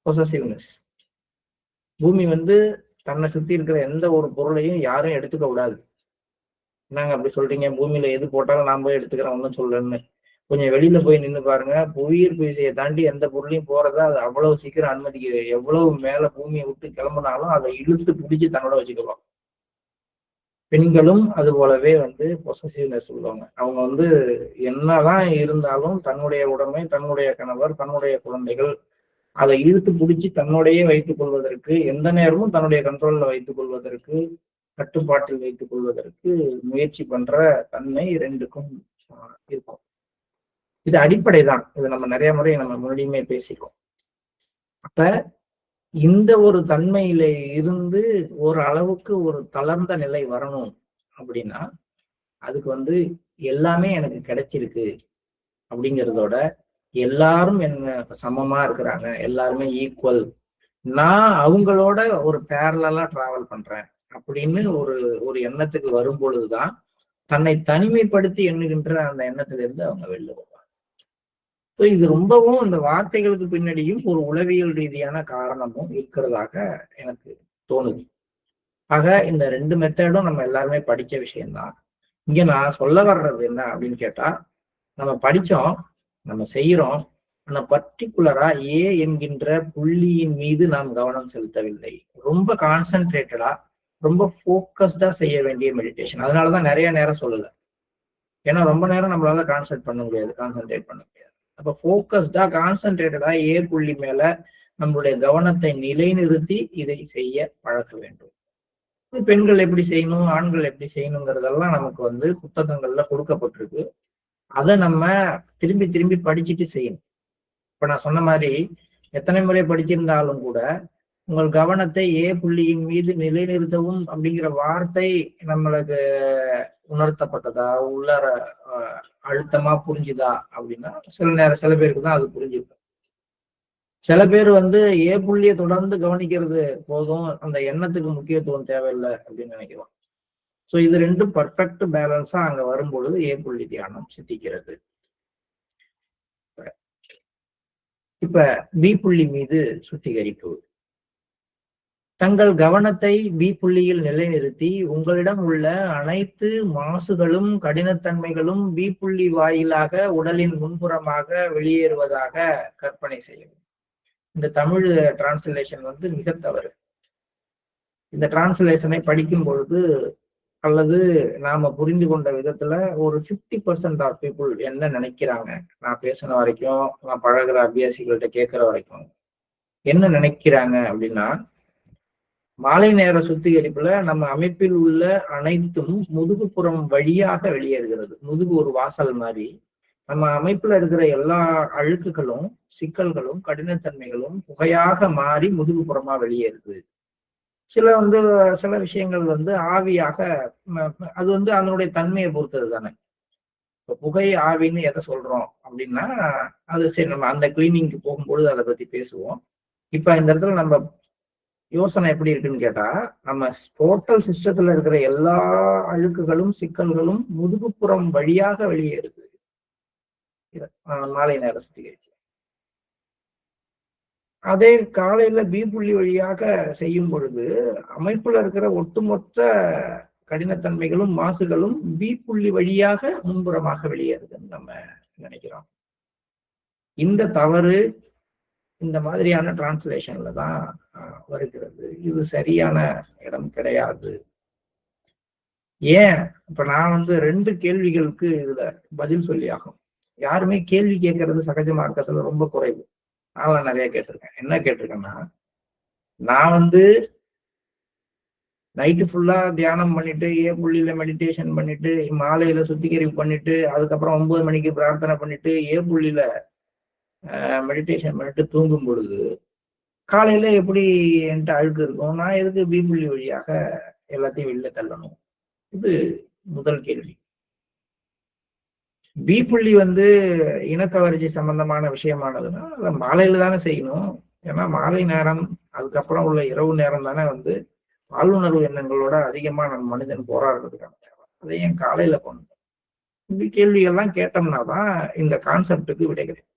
பொசசிவ்னஸ். பூமி தன்னை சுத்தி இருக்கிற எந்த ஒரு பொருளையும் யாரும் எடுத்துக்க கூடாது. என்னங்க அப்படி சொல்றீங்க? பூமியில எது போட்டாலும் நான் போய் எடுத்துக்கிறேன் ஒன்னும் சொல்றேன்னு. கொஞ்சம் வெளியில போய் நின்று பாருங்க. புவியீர்ப்பு விசையை தாண்டி எந்த பொருளையும் போறதா அது அவ்வளவு சீக்கிரம் அனுமதிக்க. எவ்வளவு மேல பூமியை விட்டு கிளம்புனாலும் அதை இழுத்து பிடிச்சு தன்னோட வச்சுக்கலாம். பெண்களும் அது போலவே பொசசிவ்னஸ் சொல்லுவாங்க. அவங்க என்னதான் இருந்தாலும் தன்னுடைய உடைமை, தன்னுடைய கணவர், தன்னுடைய குழந்தைகள் அதை இழுத்து பிடிச்சி தன்னோடையே வைத்துக் கொள்வதற்கு, எந்த நேரமும் தன்னுடைய கண்ட்ரோல்ல வைத்துக் கொள்வதற்கு, கட்டுப்பாட்டில் வைத்துக் கொள்வதற்கு முயற்சி பண்ற தன்மை 2க்கும் இருக்கும். இது அடிப்படை தான். இது நம்ம நிறைய முறை நம்ம முன்னாடியுமே பேசிக்கோம். அப்ப இந்த ஒரு தன்மையில இருந்து ஒரு அளவுக்கு ஒரு தளர்ந்த நிலை வரணும் அப்படின்னா அதுக்கு எல்லாமே எனக்கு கிடைச்சிருக்கு அப்படிங்கிறதோட எல்லாரும் என்ன சமமா இருக்கிறாங்க, எல்லாருமே ஈக்குவல், நான் அவங்களோட ஒரு பேரலா டிராவல் பண்றேன் அப்படின்னு ஒரு எண்ணத்துக்கு வரும் பொழுதுதான் தன்னை தனிமைப்படுத்தி எண்ணுகின்ற அந்த எண்ணத்திலிருந்து அவங்க வெளில வருவாங்க. இது ரொம்பவும் இந்த வார்த்தைகளுக்கு பின்னாடியும் ஒரு உளவியல் ரீதியான காரணமும் இருக்கிறதாக எனக்கு தோணுது. ஆக இந்த 2 மெத்தடும் நம்ம எல்லாருமே படிச்ச விஷயம்தான். இங்க நான் சொல்ல வர்றது என்ன அப்படின்னு கேட்டா, நம்ம படிச்சோம், நம்ம செய்யறோம், ஆனா பர்டிகுலரா என்கின்ற புள்ளியின் மீது நாம் கவனம் செலுத்தவில்லை. ரொம்ப கான்சென்ட்ரேட்டடா, ரொம்ப போக்கஸ்டா செய்ய வேண்டிய மெடிடேஷன். அதனாலதான் நிறைய நேரம் சொல்லல. ஏன்னா ரொம்ப நேரம் நம்மளால கான்சென்ட்ரேட் பண்ண முடியாது. அப்ப போக்கஸ்டா கான்சென்ட்ரேட்டடா புள்ளி மேல நம்மளுடைய கவனத்தை நிலைநிறுத்தி இதை செய்ய பழக வேண்டும். பெண்கள் எப்படி செய்யணும், ஆண்கள் எப்படி செய்யணுங்கிறதெல்லாம் நமக்கு புத்தகங்கள்ல கொடுக்கப்பட்டிருக்கு. அதை நம்ம திரும்பி திரும்பி படிச்சுட்டு செய்யணும். இப்ப நான் சொன்ன மாதிரி எத்தனை முறை படிச்சிருந்தாலும் கூட உங்கள் கவனத்தை புள்ளியின் மீது நிலைநிறுத்தவும் அப்படிங்கிற வார்த்தை நம்மளுக்கு உணர்த்தப்பட்டதா, உள்ளார அழுத்தமா புரிஞ்சுதா அப்படின்னா சில பேருக்கு தான் அது புரிஞ்சிருக்கும். சில பேர் புள்ளிய தொடர்ந்து கவனிக்கிறது போதும், அந்த எண்ணத்துக்கு முக்கியத்துவம் தேவையில்லை அப்படின்னு நினைக்கிறோம். சோ இது 2ம் பர்ஃபெக்ட் பேலன்ஸா அங்க வரும்பொழுது புள்ளி தியானம் சித்திக்கிறது. இப்ப பி புள்ளி மீது சுத்திகரிப்பு. தங்கள் கவனத்தை பி புள்ளியில் நிலைநிறுத்தி உங்களிடம் உள்ள அனைத்து மாசுகளும் கடினத்தன்மைகளும் பி புள்ளி வாயிலாக உடலின் முன்புறமாக வெளியேறுவதாக கற்பனை செய்யவும். இந்த தமிழ் டிரான்ஸ்லேஷன் மிக தவறு. இந்த டிரான்ஸ்லேஷனை படிக்கும் பொழுது அல்லது நாம புரிந்து கொண்ட விதத்துல ஒரு 50% ஆஃப் பீப்புள் என்ன நினைக்கிறாங்க, நான் பேசின வரைக்கும், நான் பழகிற அபியாசிகள்கிட்ட கேட்கிற வரைக்கும் என்ன நினைக்கிறாங்க அப்படின்னா, மாலை நேர சுத்திகரிப்புல நம்ம அமைப்பில் உள்ள அனைத்தும் முதுகுப்புறம் வழியாக வெளியேறுகிறது. முதுகு ஒரு வாசல் மாதிரி நம்ம அமைப்புல இருக்கிற எல்லா அழுக்குகளும், சிக்கல்களும், கடினத்தன்மைகளும் புகையாக மாறி முதுகுப்புறமா வெளியேறுது. சில விஷயங்கள் ஆவியாக, அது அதனுடைய தன்மையை பொறுத்தது தானே. இப்ப புகை ஆவின்னு எதை சொல்றோம் அப்படின்னா, அது சரி, நம்ம அந்த கிளீனிங்க்கு போகும்பொழுது அதை பத்தி பேசுவோம். இப்ப இந்த இடத்துல நம்ம யோசனை எப்படி இருக்குன்னு கேட்டா, நம்ம டோட்டல் சிஸ்டத்துல இருக்கிற எல்லா அழுக்குகளும், சிக்கல்களும் முதுகுப்புறம் வழியாக வெளியேறுது மாலை நேர சுத்திகரிப்பு. அதே காலையில பி புள்ளி வழியாக செய்யும் பொழுது அமைப்புல இருக்கிற ஒட்டுமொத்த கடினத்தன்மைகளும் மாசுகளும் பி புள்ளி வழியாக முன்புறமாக வெளியேறுதுன்னு நம்ம நினைக்கிறோம். இந்த தவறு இந்த மாதிரியான டிரான்ஸ்லேஷன்ல தான் வருகிறது. இது சரியான இடம் கிடையாது. ஏன் இப்ப நான் வந்து 2 கேள்விகளுக்கு இதுல பதில் சொல்லி ஆகும். யாருமே கேள்வி கேட்கறது சகஜமா இருக்கிறதுல ரொம்ப குறைவு. நான் நிறைய கேட்டிருக்கேன். என்ன கேட்டிருக்கேன்னா, நான் வந்து நைட்டு ஃபுல்லா தியானம் பண்ணிட்டு, புள்ளியில மெடிடேஷன் பண்ணிட்டு, மாலையில சுத்திகரிப்பு பண்ணிட்டு, அதுக்கப்புறம் 9 மணிக்கு பிரார்த்தனை பண்ணிட்டு, புள்ளியில மெடிடேஷன் பண்ணிட்டு தூங்கும் பொழுது காலையில எப்படி என்கிட்ட அழுக்கு இருக்கும்? நான் எதுக்கு பி புள்ளி வழியாக எல்லாத்தையும் வெளில தள்ளணும்? இது முதல் கேள்வி. பி புள்ளி வந்து இனக்கவர்ச்சி சம்பந்தமான விஷயமானதுன்னா அதை மாலையில தானே செய்யணும். ஏன்னா மாலை நேரம், அதுக்கப்புறம் உள்ள இரவு நேரம் தானே வந்து பாலுணர்வு எண்ணங்களோட அதிகமா நம்ம மனிதன் போராடுறதுக்கான தேவை. அதை ஏன் காலையில பண்ணணும்? இப்படி கேள்விகள்லாம் கேட்டோம்னா தான் இந்த கான்செப்டுக்கு விடை கிடைக்கும்.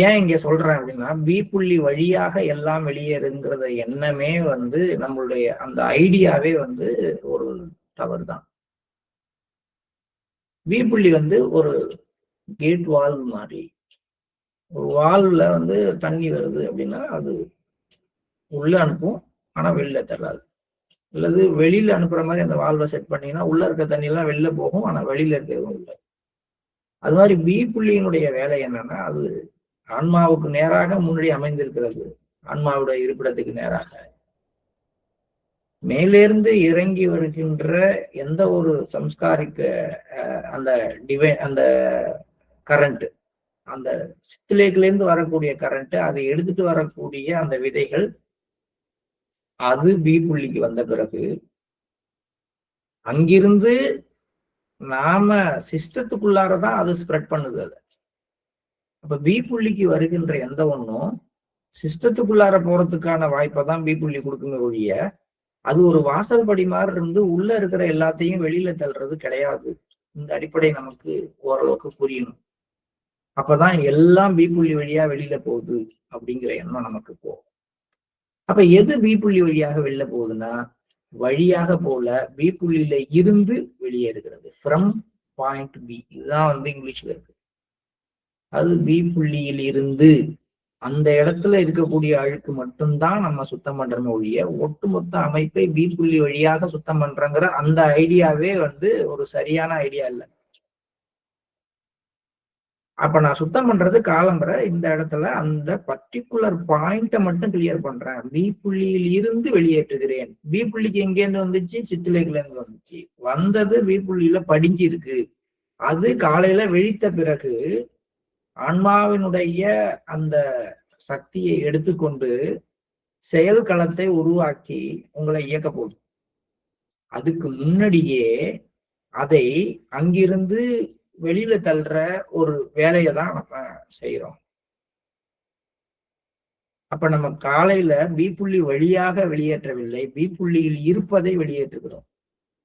ஏன் இங்க சொல்றேன் அப்படின்னா, பி புள்ளி வழியாக எல்லாம் வெளியேறுங்கிறத எண்ணமே வந்து நம்மளுடைய அந்த ஐடியாவே வந்து ஒரு தவறு தான். பி புள்ளி வந்து ஒரு கேட் வால்வ் மாதிரி. ஒரு வால்வ்ல வந்து தண்ணி வருது அப்படின்னா அது உள்ள அனுப்பும், ஆனா வெளில தள்ளாது. அல்லது வெளியில அனுப்புற மாதிரி அந்த வால்வை செட் பண்ணீங்கன்னா உள்ள இருக்க தண்ணி எல்லாம் வெளில போகும், ஆனா வெளியில இருக்கிறதும் இல்லை. அது மாதிரி பி புள்ளியினுடைய வேலை என்னன்னா, அது ஆன்மாவுக்கு நேராக முன்னாடி அமைந்திருக்கிறது. ஆன்மாவுடைய இருப்பிடத்துக்கு நேராக மேலிருந்து இறங்கி வருகின்ற எந்த ஒரு சம்ஸ்காரிக்க அந்த அந்த கரண்ட், அந்த சித்திலேக்குல இருந்து வரக்கூடிய கரண்ட், அதை எடுத்துட்டு வரக்கூடிய அந்த விதைகள், அது பி புள்ளிக்கு வந்த பிறகு அங்கிருந்து நாம சிஸ்டத்துக்குள்ளாரதான் அது ஸ்ப்ரெட் பண்ணுது. அது அப்ப பி புள்ளிக்கு வருகின்ற எந்த ஒன்றும் சிஸ்டத்துக்குள்ளார போறதுக்கான வாய்ப்பை தான் பி புள்ளி கொடுக்குமே ஒழிய, அது ஒரு வாசல் படி மாதிரி இருந்து உள்ள இருக்கிற எல்லாத்தையும் வெளியில தள்ளுறது கிடையாது. இந்த அடிப்படை நமக்கு ஓரளவுக்கு புரியணும். அப்பதான் எல்லாம் பி புள்ளி வழியா வெளியில போகுது அப்படிங்கிற எண்ணம் நமக்கு போகும். அப்ப எது பி புள்ளி வழியாக வெளியில போகுதுன்னா, வழியாக போல பி புள்ளியில இருந்து வெளியேறுகிறது. ஃப்ரம் பாயிண்ட் பி, இதுதான் வந்து இங்கிலீஷ்ல இருக்கு. அது பி புள்ளியில் இருந்து அந்த இடத்துல இருக்கக்கூடிய அழுக்கு மட்டும்தான் நம்ம சுத்தம் பண்றோமே ஒழிய, ஒட்டுமொத்த அமைப்பை பி புள்ளி வழியாக சுத்தம் பண்றங்கிற அந்த ஐடியாவே வந்து ஒரு சரியான ஐடியா இல்லை. அப்ப நான் சுத்தம் பண்றது காலம்பரை இந்த இடத்துல அந்த பர்டிகுலர் பாயிண்ட மட்டும் கிளியர் பண்றேன். பி புள்ளியில் இருந்து வெளியேற்றுகிறேன். பி புள்ளிக்கு எங்கேருந்து வந்துச்சு? சித்திலேக்குல இருந்து வந்துச்சு. வந்தது பி புள்ளியில படிஞ்சு இருக்கு. அது காலையில விழித்த பிறகு ஆன்மாவினுடைய அந்த சக்தியை எடுத்துக்கொண்டு செயல் களத்தை உருவாக்கி உங்களை இயக்க போகுது. அதுக்கு முன்னாடியே அதை அங்கிருந்து வெளியில தள்ளுற ஒரு வேலையை தான் நம்ம செய்யறோம். அப்ப நம்ம காலையில பி புள்ளி வழியாக வெளியேற்றவில்லை, பி புள்ளியில் இருப்பதை வெளியேற்றுகிறோம்.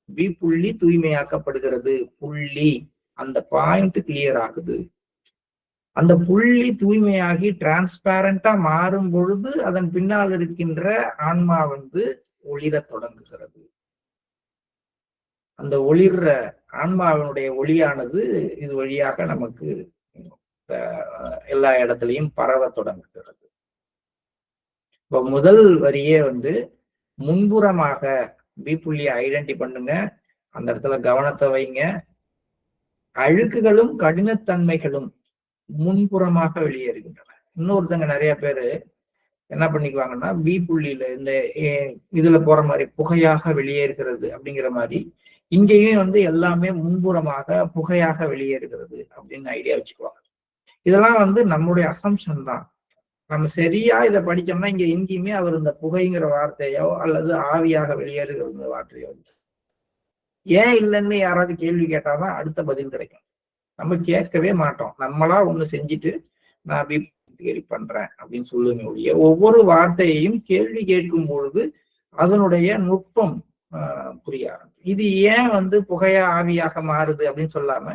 பி புள்ளி தூய்மையாக்கப்படுகிறது. புள்ளி அந்த பாயிண்ட் கிளியர் ஆகுது. அந்த புள்ளி தூய்மையாகி டிரான்ஸ்பேரண்டா மாறும் பொழுது அதன் பின்னால் இருக்கின்ற ஆன்மா வந்து ஒளிர தொடங்குகிறது. அந்த ஒளிர்ற ஆன்மாவினுடைய ஒளியானது இது வழியாக நமக்கு எல்லா இடத்துலையும் பரவ தொடங்குகிறது. இப்ப முதல் வரியே வந்து முன்புறமாக பி புள்ளியை ஐடென்டி பண்ணுங்க, அந்த இடத்துல கவனத்தை வைங்க. அழுக்குகளும் கடினத்தன்மைகளும் முன்புறமாக வெளியேறுகின்றன. இன்னொருத்தங்க நிறைய பேரு என்ன பண்ணிக்குவாங்கன்னா, பி புள்ளியில இந்த இதுல போற மாதிரி புகையாக வெளியேறுகிறது அப்படிங்கிற மாதிரி இங்கேயும் வந்து எல்லாமே முன்புறமாக புகையாக வெளியேறுகிறது அப்படின்னு ஐடியா வச்சுக்குவாங்க. இதெல்லாம் வந்து நம்மளுடைய அசம்ஷன் தான். நம்ம சரியா இதை படிச்சோம்னா இங்க எங்கேயுமே அவர் இந்த புகைங்கிற வார்த்தையோ அல்லது ஆவியாக வெளியேறுகிற வார்த்தையோ ஏன் இல்லைன்னு யாராவது கேள்வி கேட்டாதான் அடுத்த பதில் கிடைக்கும். நம்ம கேட்கவே மாட்டோம். நம்மளா ஒண்ணு செஞ்சுட்டு நான் கேள்வி பண்றேன் அப்படின்னு சொல்லுங்க ஒழிய, ஒவ்வொரு வார்த்தையையும் கேள்வி கேட்கும் பொழுது அதனுடைய நுட்பம் புரிய ஆரம்பிக்கும். இது ஏன் வந்து புகையா ஆவியாக மாறுது அப்படின்னு சொல்லாம,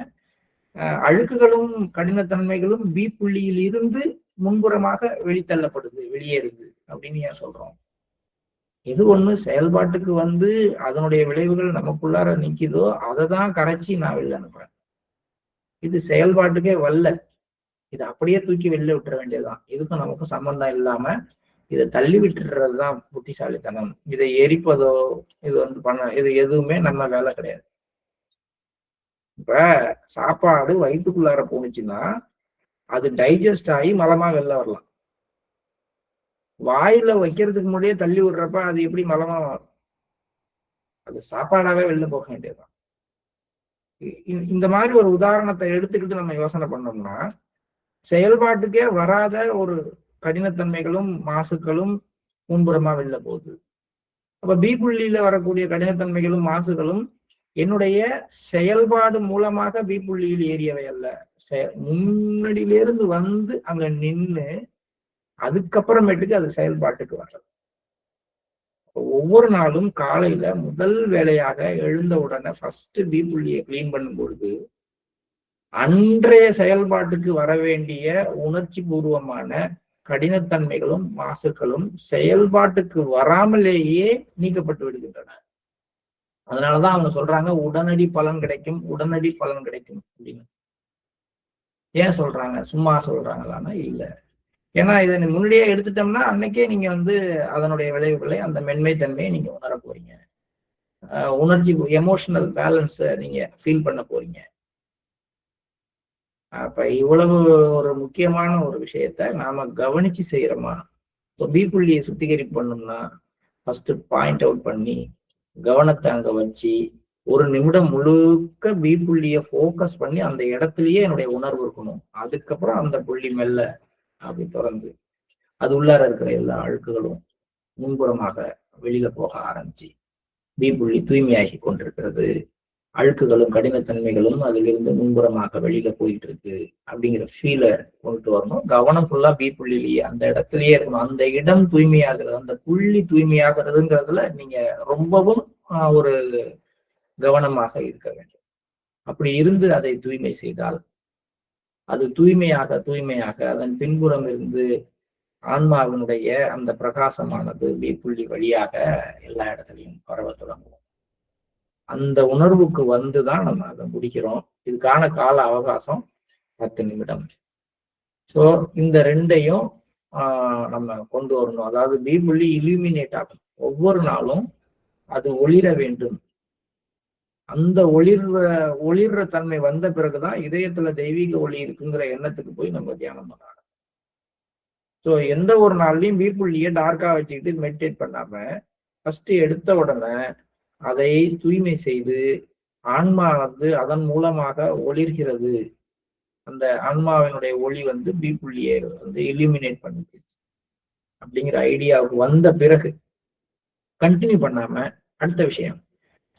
அழுக்குகளும் கடினத்தன்மைகளும் பி புள்ளியில் இருந்து முன்புறமாக வெளித்தள்ளப்படுது, வெளியேறுது அப்படின்னு ஏன் சொல்றோம்? எது ஒண்ணு செயல்பாட்டுக்கு வந்து அதனுடைய விளைவுகள் நமக்குள்ளார நிக்குதோ அதை தான் கரைச்சி நான் வெளில அனுப்புறேன். இது செயல்பாட்டுக்கே வரல. இதை அப்படியே தூக்கி வெளில விட்டுற வேண்டியதுதான். இதுக்கும் நமக்கும் சம்பந்தம் இல்லாம இதை தள்ளி விட்டுறதுதான் புத்திசாலித்தனம். இதை எரிப்பதோ இது இது எதுவுமே நம்ம வேலை கிடையாது. இப்ப சாப்பாடு வயிற்றுக்குள்ளார போனுச்சுன்னா அது டைஜஸ்ட் ஆகி மலமா வெளில வரலாம். வாயில வைக்கிறதுக்கு முன்னாடியே தள்ளி விடுறப்ப அது எப்படி மலமா வரும்? அது சாப்பாடாவே வெளில போக வேண்டியதுதான். இந்த மாதிரி ஒரு உதாரணத்தை எடுத்துக்கிட்டு நம்ம யோசனை பண்ணோம்னா, செயல்பாட்டுக்கே வராத ஒரு கடினத்தன்மைகளும் மாசுக்களும் முன்புறமா வெளில போகுது. அப்ப பி புள்ளியில வரக்கூடிய கடினத்தன்மைகளும் மாசுகளும் என்னுடைய செயல்பாடு மூலமாக பி புள்ளியில் ஏறியவை அல்ல. முன்னாடியிலிருந்து வந்து அங்க நின்று அதுக்கப்புறமேட்டுக்கு அது செயல்பாட்டுக்கு வர்றது. ஒவ்வொரு நாளும் காலையில முதல் வேலையாக எழுந்த உடனே ஃபர்ஸ்ட் பி புள்ளியை கிளீன் பண்ணும் பொழுது அன்றைய செயல்பாட்டுக்கு வர வேண்டிய உணர்ச்சி பூர்வமான கடினத்தன்மைகளும் மாசுக்களும் செயல்பாட்டுக்கு வராமலேயே நீக்கப்பட்டு விடுகின்றன. அதனாலதான் அவங்க சொல்றாங்க உடனடி பலன் கிடைக்கும், உடனடி பலன் கிடைக்கும் அப்படின்னு. ஏன் சொல்றாங்க? சும்மா சொல்றாங்களான்னா இல்ல. ஏன்னா இதை முன்னாடியே எடுத்துட்டோம்னா அன்னைக்கே நீங்க அதனுடைய விளைவுகளை, அந்த மென்மை தன்மையை நீங்க உணர போறீங்க. உணர்ச்சி எமோஷனல் பேலன்ஸை நீங்க ஃபீல் பண்ண போறீங்க. அப்ப இவ்வளவு ஒரு முக்கியமான ஒரு விஷயத்த நாம கவனிச்சு செய்யறோமா? பி புள்ளியை சுத்திகரிப்பு பண்ணோம்னா ஃபர்ஸ்ட் பாயிண்ட் அவுட் பண்ணி கவனத்தை அங்க வச்சு ஒரு நிமிடம் முழுக்க பி புள்ளிய ஃபோக்கஸ் பண்ணி அந்த இடத்துலயே என்னுடைய உணர்வு இருக்கணும். அதுக்கப்புறம் அந்த புள்ளி மெல்ல அப்படி தொடர்ந்து அது உள்ளார இருக்கிற எல்லா அழுக்குகளும் முன்புறமாக வெளியில போக ஆரம்பிச்சு பி புள்ளி தூய்மையாகி கொண்டிருக்கிறது. அழுக்குகளும் கடினத்தன்மைகளும் அதிலிருந்து முன்புறமாக வெளியில போயிட்டு இருக்கு அப்படிங்கிற ஃபீலை கொண்டு வரணும். கவனம் ஃபுல்லா பி புள்ளிலேயே அந்த இடத்துலயே இருக்கணும். அந்த இடம் தூய்மையாகிறது, அந்த புள்ளி தூய்மையாகிறதுங்கிறதுல நீங்க ரொம்பவும் ஒரு கவனமாக இருக்க வேண்டும். அப்படி இருந்து அதை தூய்மை செய்தால் அது தூய்மையாக அதன் பின்புறம் இருந்து ஆன்மாவினுடைய அந்த பிரகாசமானது பி புள்ளி வழியாக எல்லா இடத்துலையும் பரவ தொடங்கும். அந்த உணர்வுக்கு வந்துதான் நம்ம அதை முடிக்கிறோம். இதுக்கான கால அவகாசம் 10 நிமிடம். ஸோ இந்த ரெண்டையும் நம்ம கொண்டு வரணும். அதாவது பி புள்ளி இலுமினேட் ஆகும். ஒவ்வொரு நாளும் அது ஒளிர வேண்டும். அந்த ஒளிர்ற தன்மை வந்த பிறகுதான் இதயத்துல தெய்வீக ஒளி இருக்குங்கிற எண்ணத்துக்கு போய் நம்ம தியானம் பண்ணலாம். ஸோ எந்த ஒரு நாள்லயும் பி புள்ளியை டார்க்கா வச்சுக்கிட்டு மெடிடேட் பண்ணாம ஃபர்ஸ்ட் எடுத்த உடனே அதை தூய்மை செய்து ஆன்மா அதன் மூலமாக ஒளிர்கிறது. அந்த ஆன்மாவினுடைய ஒளி பி புள்ளியை இலுமினேட் பண்ணுது அப்படிங்கிற ஐடியாவுக்கு வந்த பிறகு கண்டினியூ பண்ணாம அடுத்த விஷயம்.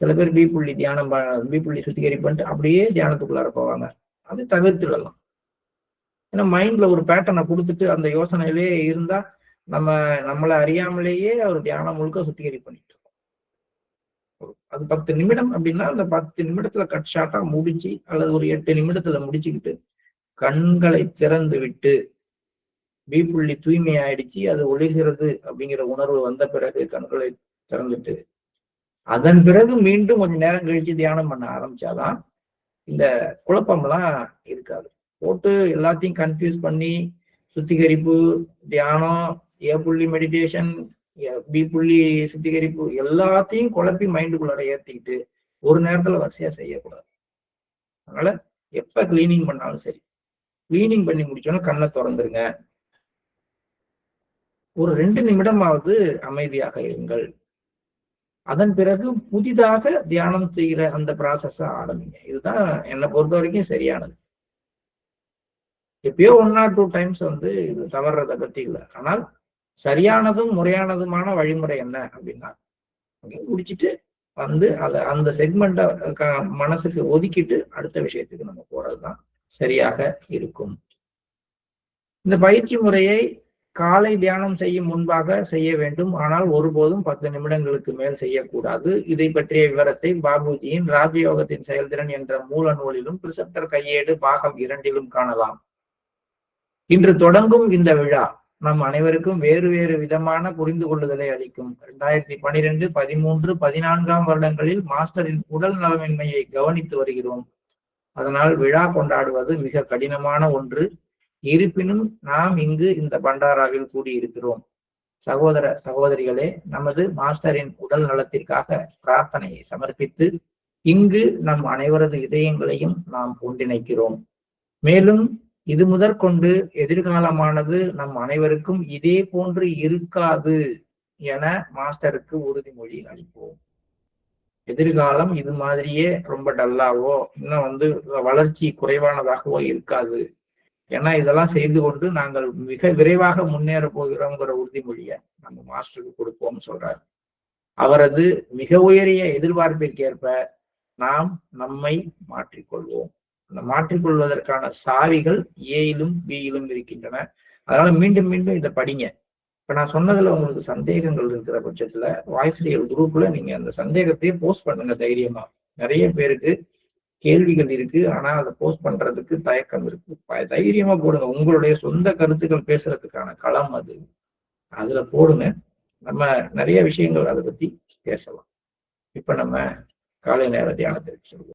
சில பேர் பி புள்ளி தியானம் பி புள்ளி சுத்திகரிப்பு பண்ணிட்டு அப்படியே தியானத்துக்குள்ளார போவாங்க. அதை தவிர்த்துடலாம். ஏன்னா மைண்ட்ல ஒரு பேட்டர்னை கொடுத்துட்டு அந்த யோசனையிலே இருந்தா நம்மளை அறியாமலேயே ஒரு தியானம் முழுக்க சுத்திகரிப்பு பண்ணிட்டு இருக்கோம். அது 10 நிமிடம் அப்படின்னா அந்த 10 நிமிடத்துல கட் ஷார்ட்டா முடிச்சு அல்லது ஒரு 8 நிமிடத்துல முடிச்சுக்கிட்டு கண்களை திறந்து விட்டு பி புள்ளி தூய்மை ஆயிடுச்சு, அது ஒளிர்கிறது அப்படிங்கிற உணர்வு வந்த பிறகு கண்களை திறந்துட்டு அதன் பிறகு மீண்டும் கொஞ்சம் நேரம் கழிச்சு தியானம் பண்ண ஆரம்பிச்சாதான் இந்த குழப்பம்லாம் இருக்காது. போட்டு எல்லாத்தையும் கன்ஃபியூஸ் பண்ணி சுத்திகரிப்பு, தியானம், ஏ புள்ளி மெடிடேஷன், பி புள்ளி சுத்திகரிப்பு எல்லாத்தையும் குழப்பி மைண்டுக்குள்ளார ஏத்திக்கிட்டு ஒரு நேரத்துல வரிசையா செய்யக்கூடாது. அதனால எப்ப கிளீனிங் பண்ணாலும் சரி, கிளீனிங் பண்ணி முடிச்சோன்னா கண்ணை திறந்துருங்க. ஒரு 2 நிமிடமாவது அமைதியாக இருங்கள். அதன் பிறகு புதிதாக தியானம் செய்கிற அந்த ப்ராசஸ ஆரம்பிங்க. இதுதான் என்னை பொறுத்த வரைக்கும் சரியானது. எப்பயோ 1 or 2 டைம்ஸ் இது தவறுறதை பத்தி இல்லை. ஆனால் சரியானதும் முறையானதுமான வழிமுறை என்ன அப்படின்னா முடிச்சுட்டு அதை அந்த செக்மெண்ட்டை மனசுக்கு ஒதுக்கிட்டு அடுத்த விஷயத்துக்கு நம்ம போறதுதான் சரியாக இருக்கும். இந்த பயிற்சி முறையை காலை தியானம் செய்யும் முன்பாக செய்ய வேண்டும். ஆனால் ஒருபோதும் 10 நிமிடங்களுக்கு மேல் செய்யக்கூடாது. இதை பற்றிய விவரத்தை பாபுஜியின் ராஜயோகத்தின் செயல்திறன் என்ற மூல நூலிலும் பிரிசெப்டர் கையேடு பாகம் 2 காணலாம். இன்று தொடங்கும் இந்த விழா நம் அனைவருக்கும் வேறு வேறு விதமான புரிந்து கொள்ளுதலை அளிக்கும். 2012, 13, 14 வருடங்களில் மாஸ்டரின் உடல் நலமின்மையை கவனித்து வருகிறோம். அதனால் விழா கொண்டாடுவது மிக கடினமான ஒன்று. இருப்பினும் நாம் இங்கு இந்த பண்டாராவில் கூடியிருக்கிறோம். சகோதர சகோதரிகளே, நமது மாஸ்டரின் உடல் நலத்திற்காக பிரார்த்தனையை சமர்ப்பித்து இங்கு நம் அனைவரது இதயங்களையும் நாம் ஒன்றிணைக்கிறோம். மேலும் இது முதற்கொண்டு எதிர்காலமானது நம் அனைவருக்கும் இதே போன்று இருக்காது என மாஸ்டருக்கு உறுதிமொழி அளிப்போம். எதிர்காலம் இது மாதிரியே ரொம்ப டல்லாவோ இன்னும் வளர்ச்சி குறைவானதாகவோ இருக்காது. ஏன்னா இதெல்லாம் செய்து கொண்டு நாங்கள் மிக விரைவாக முன்னேற போகிறோங்கிற உறுதிமொழியை நம்ம மாஸ்டருக்கு கொடுப்போம்னு சொல்றாரு. அவரது மிக உயரிய எதிர்பார்ப்பிற்கேற்ப நாம் நம்மை மாற்றிக்கொள்வோம். அந்த மாற்றிக்கொள்வதற்கான சாவிகள் ஏயிலும் பியிலும் இருக்கின்றன. அதனால மீண்டும் மீண்டும் இதை படிங்க. இப்ப நான் சொன்னதுல உங்களுக்கு சந்தேகங்கள் இருக்கிற பட்சத்துல வாய்ஸ்ரியல் குரூப்ல நீங்க அந்த சந்தேகத்தையே போஸ்ட் பண்ணுங்க தைரியமா. நிறைய பேருக்கு கேள்விகள் இருக்கு, ஆனா அதை போஸ்ட் பண்றதுக்கு தயக்கம் இருக்கு. தைரியமா போடுங்க. உங்களுடைய சொந்த கருத்துக்கள் பேசுறதுக்கான களம் அது. அதுல போடுங்க. நம்ம நிறைய விஷயங்கள் அதை பத்தி பேசலாம். இப்ப நம்ம காலை நேர தியானத்திற்கு சொல்லுவோம்.